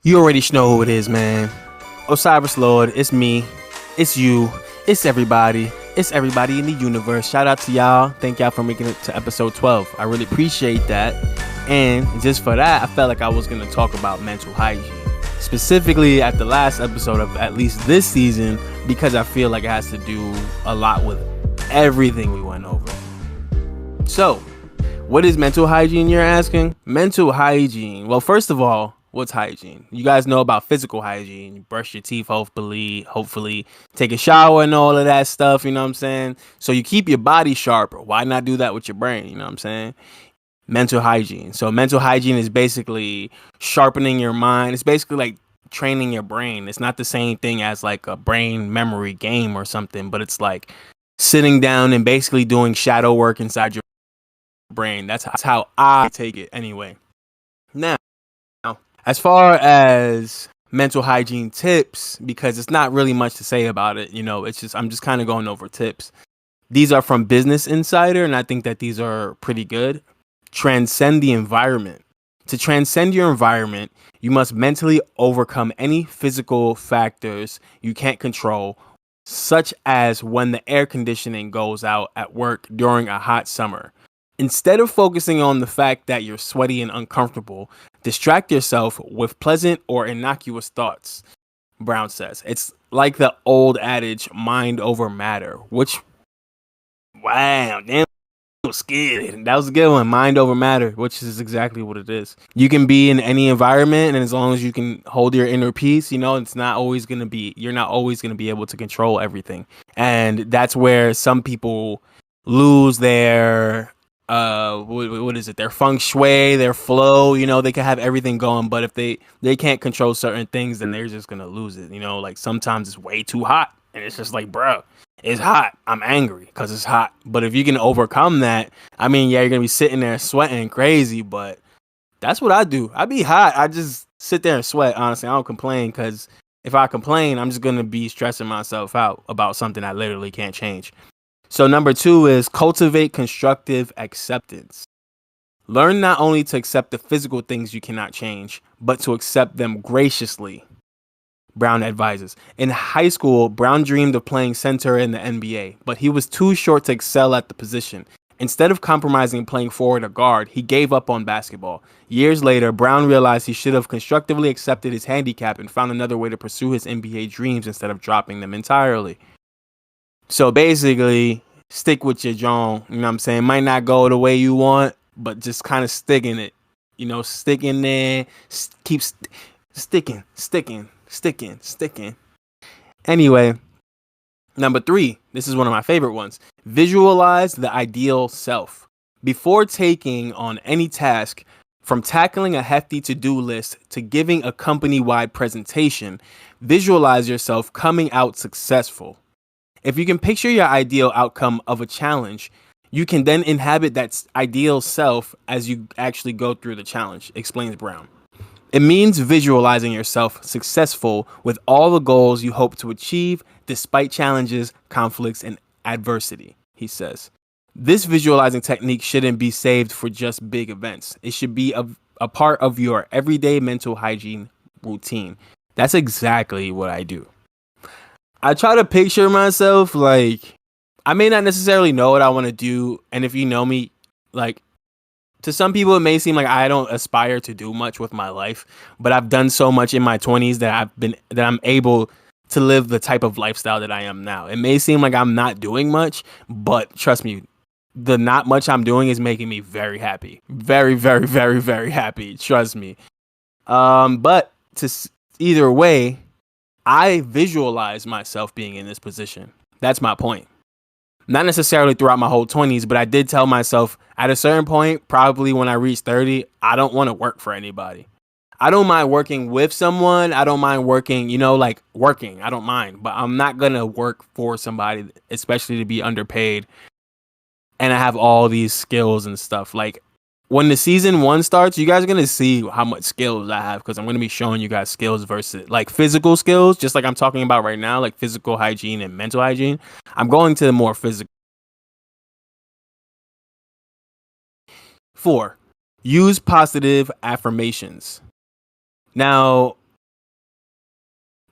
You already know who it is, man. Osiris Lord, it's me, it's you, it's everybody. It's everybody in the universe. Shout out to y'all. Thank y'all for making it to episode 12. I really appreciate that. And just for that, I felt like I was going to talk about mental hygiene. Specifically at the last episode of at least this season, because I feel like it has to do a lot with everything we went over. So, what is mental hygiene, you're asking? Mental hygiene. Well, first of all, what's hygiene? You guys know about physical hygiene. You brush your teeth, hopefully take a shower and all of that stuff, you know what I'm saying? So you keep your body sharp. Why not do that with your brain, you know what I'm saying? Mental hygiene. So mental hygiene is basically sharpening your mind. It's basically like training your brain. It's not the same thing as like a brain memory game or something, but it's like sitting down and basically doing shadow work inside your brain. That's how I take it anyway. Now, as far as mental hygiene tips, because it's not really much to say about it, I'm just kind of going over tips. These are from Business Insider, and I think that these are pretty good. Transcend the environment. To transcend your environment, you must mentally overcome any physical factors you can't control, such as when the air conditioning goes out at work during a hot summer. Instead of focusing on the fact that you're sweaty and uncomfortable, distract yourself with pleasant or innocuous thoughts, Brown says. It's like the old adage, mind over matter, which, wow, damn, I was scared. That was a good one, mind over matter, which is exactly what it is. You can be in any environment, and as long as you can hold your inner peace, you're not always going to be able to control everything. And that's where some people lose their what is it, their feng shui, their flow. They can have everything going, but if they can't control certain things, then they're just gonna lose it. Like sometimes it's way too hot and it's just like, bro, it's hot, I'm angry because it's hot. But if you can overcome that, I mean, yeah, you're gonna be sitting there sweating crazy, but that's what I do. I be hot, I just sit there and sweat. Honestly, I don't complain, because if I complain, I'm just gonna be stressing myself out about something I literally can't change. So number 2 is cultivate constructive acceptance. Learn not only to accept the physical things you cannot change, but to accept them graciously, Brown advises. In high school, Brown dreamed of playing center in the NBA, but he was too short to excel at the position. Instead of compromising and playing forward or guard, he gave up on basketball. Years later, Brown realized he should have constructively accepted his handicap and found another way to pursue his NBA dreams instead of dropping them entirely. So basically, stick with your John, you know what I'm saying? Might not go the way you want, but just kind of stick in it. Stick in there, keep sticking. Anyway, number 3, this is one of my favorite ones. Visualize the ideal self. Before taking on any task, from tackling a hefty to-do list to giving a company-wide presentation, visualize yourself coming out successful. If you can picture your ideal outcome of a challenge, you can then inhabit that ideal self as you actually go through the challenge, explains Brown. It means visualizing yourself successful with all the goals you hope to achieve despite challenges, conflicts, and adversity, he says. This visualizing technique shouldn't be saved for just big events. It should be a part of your everyday mental hygiene routine. That's exactly what I do. I try to picture myself like, I may not necessarily know what I want to do. And if you know me, like, to some people, it may seem like I don't aspire to do much with my life, but I've done so much in my 20s that I'm able to live the type of lifestyle that I am now. It may seem like I'm not doing much, but trust me, the not much I'm doing is making me very happy. Very, very, very, very happy. Trust me. But either way, I visualize myself being in this position. That's my point. Not necessarily throughout my whole 20s, but I did tell myself at a certain point, probably when I reach 30, I don't want to work for anybody. I don't mind working with someone. I don't mind working, working. I don't mind, but I'm not going to work for somebody, especially to be underpaid. And I have all these skills and stuff. Like, when the season 1 starts, you guys are going to see how much skills I have, because I'm going to be showing you guys skills versus like physical skills, just like I'm talking about right now, like physical hygiene and mental hygiene. I'm going to the more physical. 4, use positive affirmations. Now,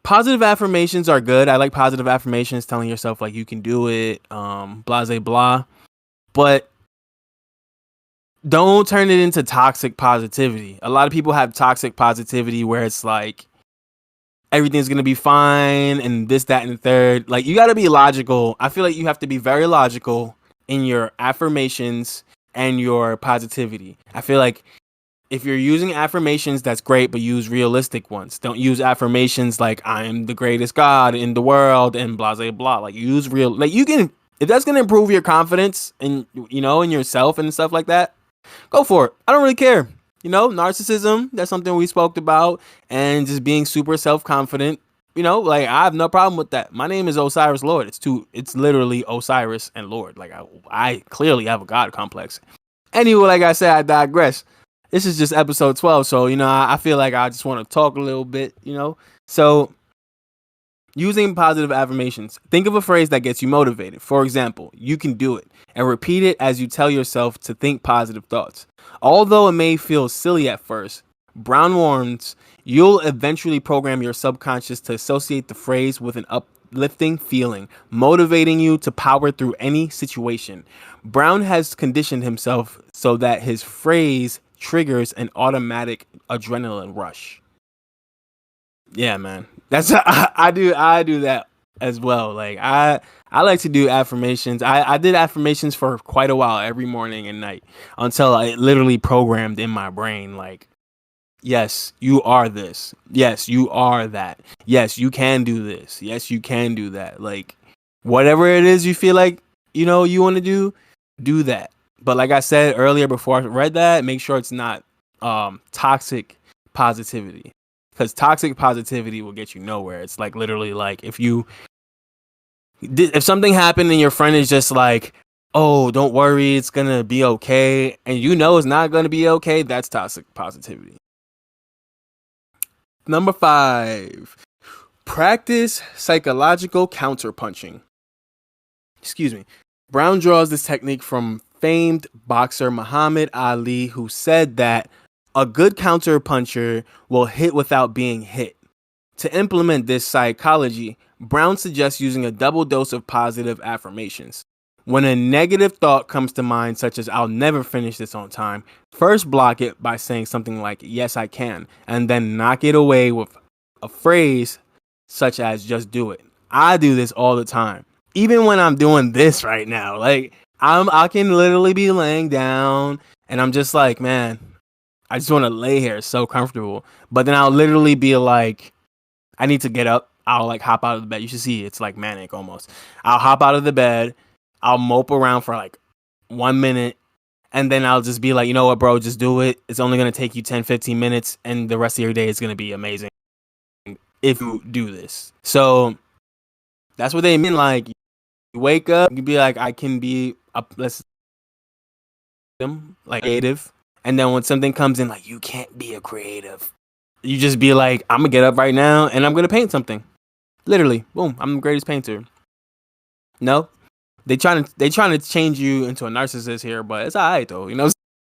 Positive affirmations are good. I like positive affirmations, telling yourself like you can do it, blah, blah. But don't turn it into toxic positivity. A lot of people have toxic positivity where it's like everything's going to be fine and this, that, and the third. Like, you got to be logical. I feel like you have to be very logical in your affirmations and your positivity. I feel like if you're using affirmations, that's great, but use realistic ones. Don't use affirmations like I am the greatest God in the world and blah, blah, blah. Like, use real, like, you can, if that's going to improve your confidence and, you know, in yourself and stuff like that, go for it. I don't really care. You know, narcissism, that's something we spoke about, and just being super self-confident. You know, like, I have no problem with that. My name is Osiris Lord. It's literally Osiris and Lord. Like, I clearly have a God complex. Anyway, like I said, I digress. This is just episode 12, so, you know, I feel like I just want to talk a little bit, you know. So, using positive affirmations. Think of a phrase that gets you motivated. For example, you can do it, and repeat it as you tell yourself to think positive thoughts. Although it may feel silly at first, Brown warns you'll eventually program your subconscious to associate the phrase with an uplifting feeling, motivating you to power through any situation. Brown has conditioned himself so that his phrase triggers an automatic adrenaline rush. Yeah, man. That's I do that as well. Like, I like to do affirmations. I did affirmations for quite a while every morning and night until I literally programmed in my brain like, yes, you are this. Yes, you are that. Yes, you can do this. Yes, you can do that. Like, whatever it is you feel like, you know, you want to do that. But like I said earlier before I read that, make sure it's not toxic positivity. Because toxic positivity will get you nowhere. It's like literally like if something happened and your friend is just like, oh, don't worry, it's going to be okay. And you know it's not going to be okay. That's toxic positivity. Number 5, practice psychological counterpunching. Excuse me. Brown draws this technique from famed boxer Muhammad Ali, who said that a good counterpuncher will hit without being hit. To implement this psychology, Brown suggests using a double dose of positive affirmations. When a negative thought comes to mind, such as I'll never finish this on time, first block it by saying something like yes, I can, and then knock it away with a phrase such as just do it. I do this all the time. Even when I'm doing this right now, like I can literally be laying down and I'm just like, man, I just want to lay here. It's so comfortable. But then I'll literally be like, I need to get up. I'll like hop out of the bed. You should see it's like manic almost. I'll hop out of the bed. I'll mope around for like 1 minute. And then I'll just be like, you know what, bro, just do it. It's only going to take you 10, 15 minutes. And the rest of your day is going to be amazing if you do this. So that's what they mean. Like, you wake up, you be like, I can be up, like creative. And then when something comes in, like, you can't be a creative, you just be like, I'm gonna get up right now and I'm gonna paint something. Literally, boom, I'm the greatest painter. No, they trying to change you into a narcissist here, but it's alright though, you know.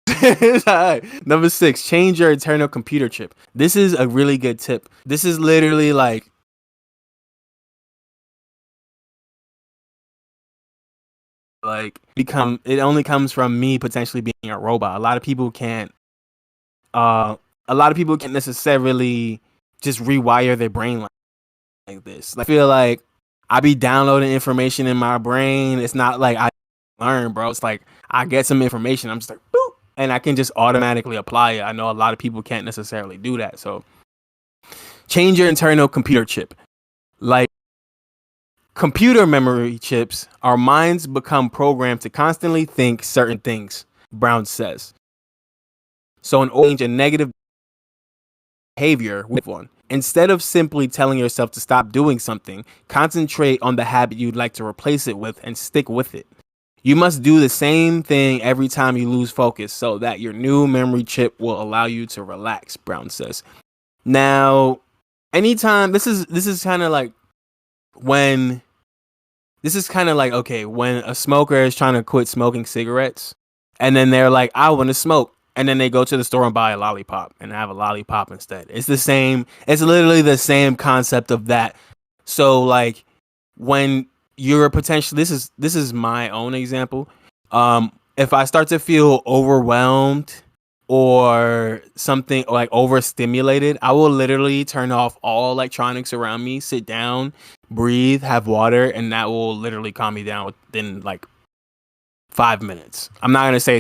It's alright. Number 6, change your internal computer chip. This is a really good tip. This is literally like it only comes from me potentially being a robot. A lot of people can't necessarily just rewire their brain like this. I feel like I be downloading information in my brain. It's not like I learn, bro. It's like I get some information, I'm just like boop, and I can just automatically apply it. I know a lot of people can't necessarily do that. So change your internal computer chip. Like computer memory chips, our minds become programmed to constantly think certain things, Brown says. So in order to change a negative behavior with one, instead of simply telling yourself to stop doing something, concentrate on the habit you'd like to replace it with and stick with it. You must do the same thing every time you lose focus so that your new memory chip will allow you to relax, Brown says. Now, anytime, this is kind of like when okay, when a smoker is trying to quit smoking cigarettes and then they're like, I want to smoke. and then they go to the store and buy a lollipop and have a lollipop instead. It's the same. It's literally the same concept of that. So like when you're potentially, this is my own example. If I start to feel overwhelmed or something like overstimulated, I will literally turn off all electronics around me, sit down, breathe, have water, and that will literally calm me down within like 5 minutes. I'm not gonna say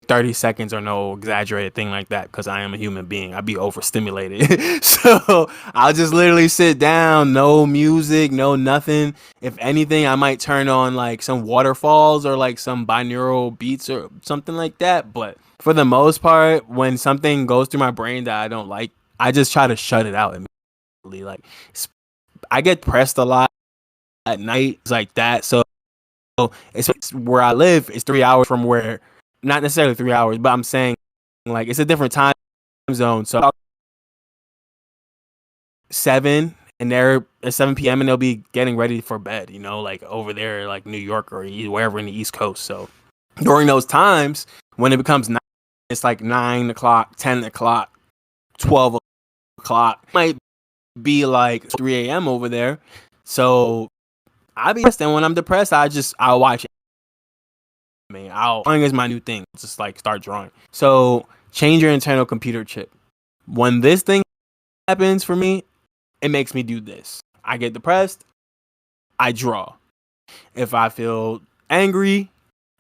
30 seconds or no exaggerated thing like that because I am a human being. I'd be overstimulated. So I'll just literally sit down, no music, no nothing. If anything, I might turn on like some waterfalls or like some binaural beats or something like that. But for the most part, when something goes through my brain that I don't like, I just try to shut it out immediately. Like I get pressed a lot at night, it's like that. So it's where I live. It's 3 hours from where, not necessarily 3 hours, but I'm saying like it's a different time zone. So 7 and they're at 7 p.m. and they'll be getting ready for bed, you know, like over there, like New York or wherever in the East Coast. So during those times when it becomes 9, it's like 9 o'clock, 10 o'clock, 12 o'clock. It might be like 3 a.m. over there. So I'll be depressed, and when I'm depressed, I'll watch it. Drawing is my new thing. Just like start drawing. So change your internal computer chip. When this thing happens for me, it makes me do this. I get depressed, I draw. If I feel angry,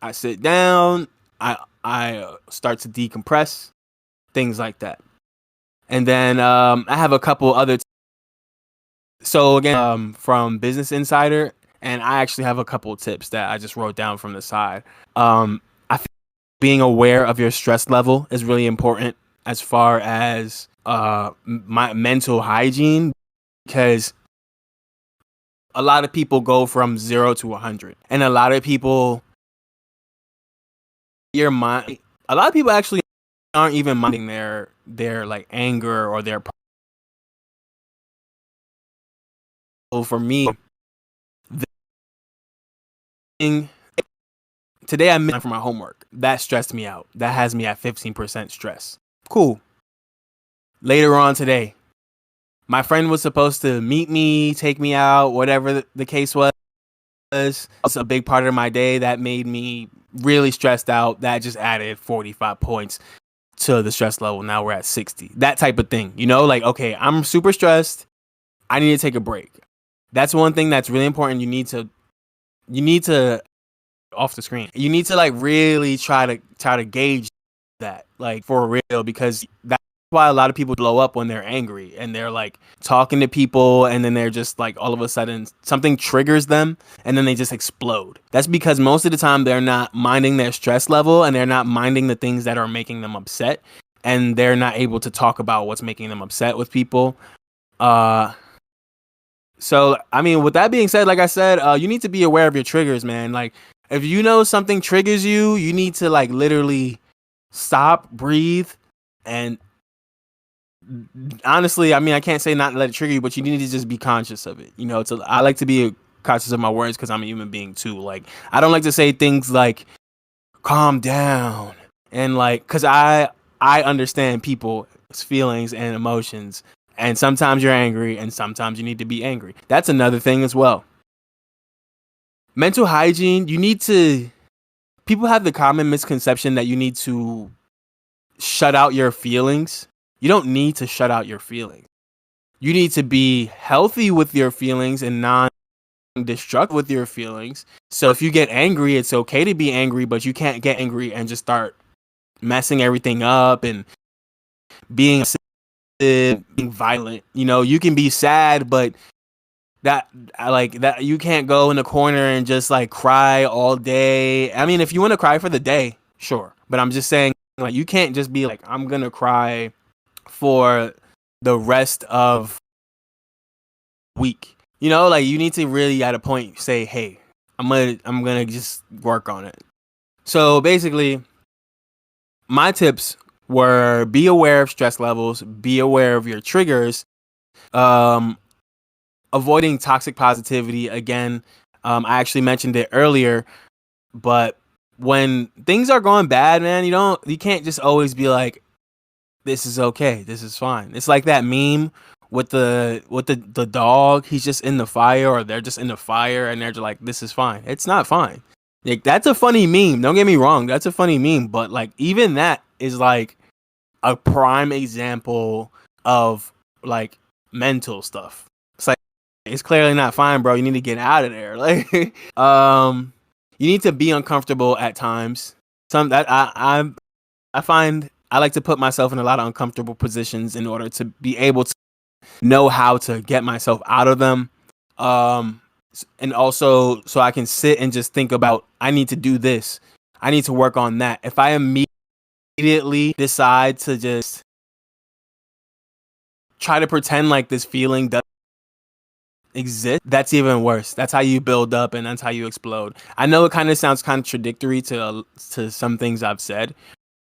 I sit down, I start to decompress, things like that. And then I have a couple other. So again, from Business Insider, and I actually have a couple of tips that I just wrote down from the side. I think being aware of your stress level is really important as far as my mental hygiene, because a lot of people go from 0 to 100, and a lot of people actually aren't even minding their like anger or their. For me, today I missed for my homework. That stressed me out. That has me at 15% stress. Cool. Later on today, my friend was supposed to meet me, take me out, whatever the case was. It's a big part of my day that made me really stressed out. That just added 45 points to the stress level. Now we're at 60. That type of thing. You know, like, okay, I'm super stressed. I need to take a break. That's one thing that's really important. You need to off the screen. You need to like really try to gauge that, like, for real, because that's why a lot of people blow up when they're angry and they're like talking to people, and then they're just like all of a sudden something triggers them and then they just explode. That's because most of the time they're not minding their stress level and they're not minding the things that are making them upset, and they're not able to talk about what's making them upset with people. So, I mean, with that being said, like I said, you need to be aware of your triggers, man. Like, if you know something triggers you, you need to like literally stop, breathe, and honestly, I mean, I can't say not let it trigger you, but you need to just be conscious of it. You know, I like to be conscious of my words because I'm a human being too. Like, I don't like to say things like "calm down" and like, because I understand people's feelings and emotions. And sometimes you're angry, and sometimes you need to be angry. That's another thing as well. Mental hygiene, people have the common misconception that you need to shut out your feelings. You don't need to shut out your feelings. You need to be healthy with your feelings and non-destructive with your feelings. So if you get angry, it's okay to be angry, but you can't get angry and just start messing everything up and being violent. You know, you can be sad, but that you can't go in the corner and just like cry all day. I mean, if you want to cry for the day, sure, but I'm just saying, like, you can't just be like, I'm gonna cry for the rest of the week. You know, like, you need to really at a point say, hey, I'm gonna just work on it. So basically, my tips were: be aware of stress levels, be aware of your triggers, avoiding toxic positivity. Again, I actually mentioned it earlier, but when things are going bad, man, you can't just always be like, this is okay, this is fine. It's like that meme with the dog. He's just in the fire, or they're just in the fire, and they're just like, this is fine. It's not fine. Like, that's a funny meme. Don't get me wrong, that's a funny meme. But like, even that is like a prime example of like mental stuff. It's like, it's clearly not fine, bro. You need to get out of there. Like, you need to be uncomfortable at times. Some that I find I like to put myself in a lot of uncomfortable positions in order to be able to know how to get myself out of them. And also so I can sit and just think about, I need to do this, I need to work on that. If I immediately decide to just try to pretend like this feeling doesn't exist, that's even worse. That's how you build up, and that's how you explode. I know it kind of sounds contradictory to some things I've said,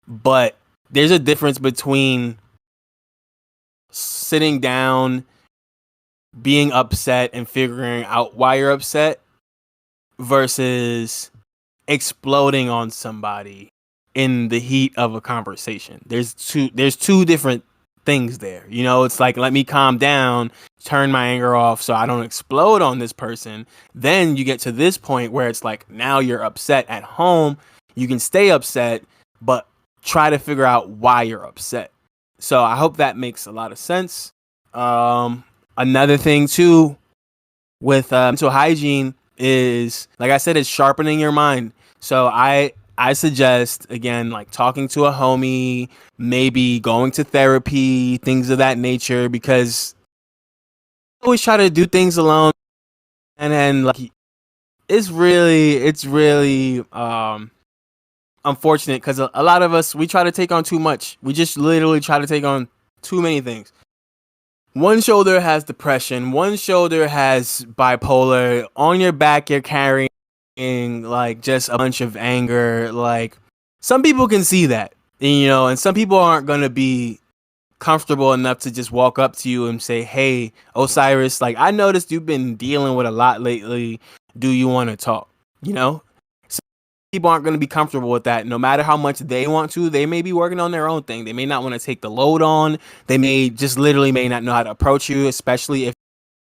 but there's a difference between sitting down, being upset, and figuring out why you're upset versus exploding on somebody in the heat of a conversation. There's two different things there. It's like, let me calm down, turn my anger off so I don't explode on this person. Then you get to this point where it's like, now you're upset at home. You can stay upset, but try to figure out why you're upset. So I hope that makes a lot of sense. Another thing too with mental hygiene is, like I said, it's sharpening your mind. So I suggest, again, like talking to a homie, maybe going to therapy, things of that nature, because I always try to do things alone, and then like it's really unfortunate, because a lot of us, we try to take on too much. We just literally try to take on too many things. One shoulder has depression, one shoulder has bipolar. On your back, you're carrying like just a bunch of anger. Like, some people can see that, and some people aren't going to be comfortable enough to just walk up to you and say, hey, Osiris, like, I noticed you've been dealing with a lot lately. Do you want to talk? People aren't going to be comfortable with that. No matter how much they want to, they may be working on their own thing. They may not want to take the load on. They may not know how to approach you, especially if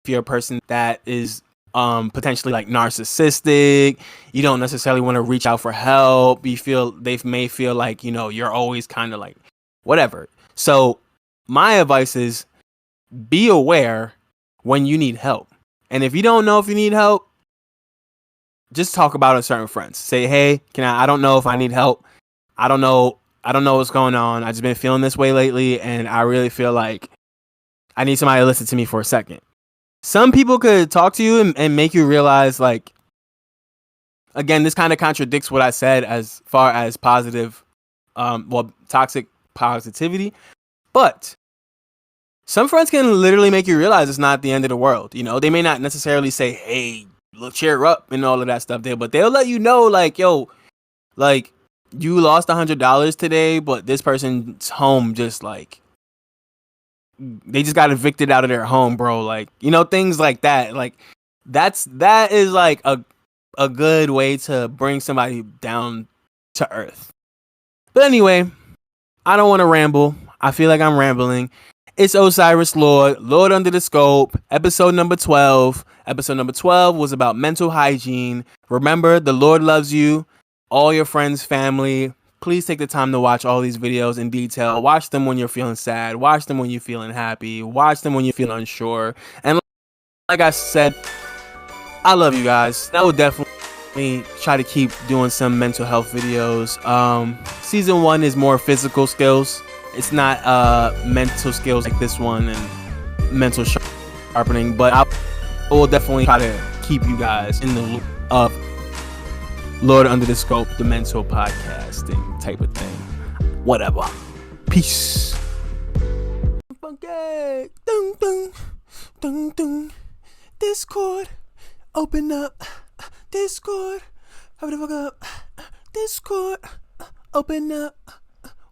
you're a person that is potentially like narcissistic. You don't necessarily want to reach out for help. They may feel like, you're always kind of like whatever. So my advice is, be aware when you need help. And if you don't know if you need help, just talk about it with certain friends. Say, hey, I don't know if I need help. I don't know what's going on. I just been feeling this way lately, and I really feel like I need somebody to listen to me for a second. Some people could talk to you and make you realize, like, again, this kind of contradicts what I said as far as positive, toxic positivity. But some friends can literally make you realize it's not the end of the world. They may not necessarily say, hey, look, cheer up and all of that stuff there, but they'll let you know, like, yo, like, you lost $100 today, but this person's home just like, they just got evicted out of their home, bro. Like, things like that. Like, that is like a good way to bring somebody down to earth. But anyway, I don't want to ramble. I feel like I'm rambling. It's Osiris Lourde Under the Scope, episode number 12. Episode number 12 was about mental hygiene. Remember, the Lord loves you, all your friends, family. Please take the time to watch all these videos in detail. Watch them when you're feeling sad. Watch them when you're feeling happy. Watch them when you feel unsure. And like I said, I love you guys. I will definitely try to keep doing some mental health videos. Season 1 is more physical skills. It's not mental skills like this one and mental sharpening, but I will definitely try to keep you guys in the loop of Lourde Under the Scope, the mental podcasting type of thing. Whatever. Peace. Funky. Dun, dun, dun, dun. Discord. Open up. Discord. Hurry the fuck up. Discord. Open up.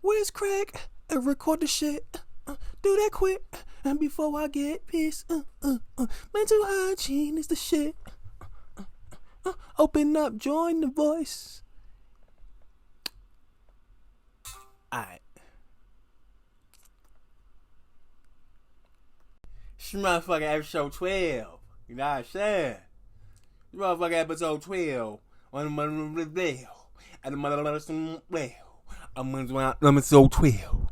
Where's Craig? Record the shit. Do that quick. And before I get pissed. Mental hygiene is the shit. Open up, join the voice. Alright. This motherfucking episode 12. You know what I'm saying? This motherfucking episode 12. On the episode 12.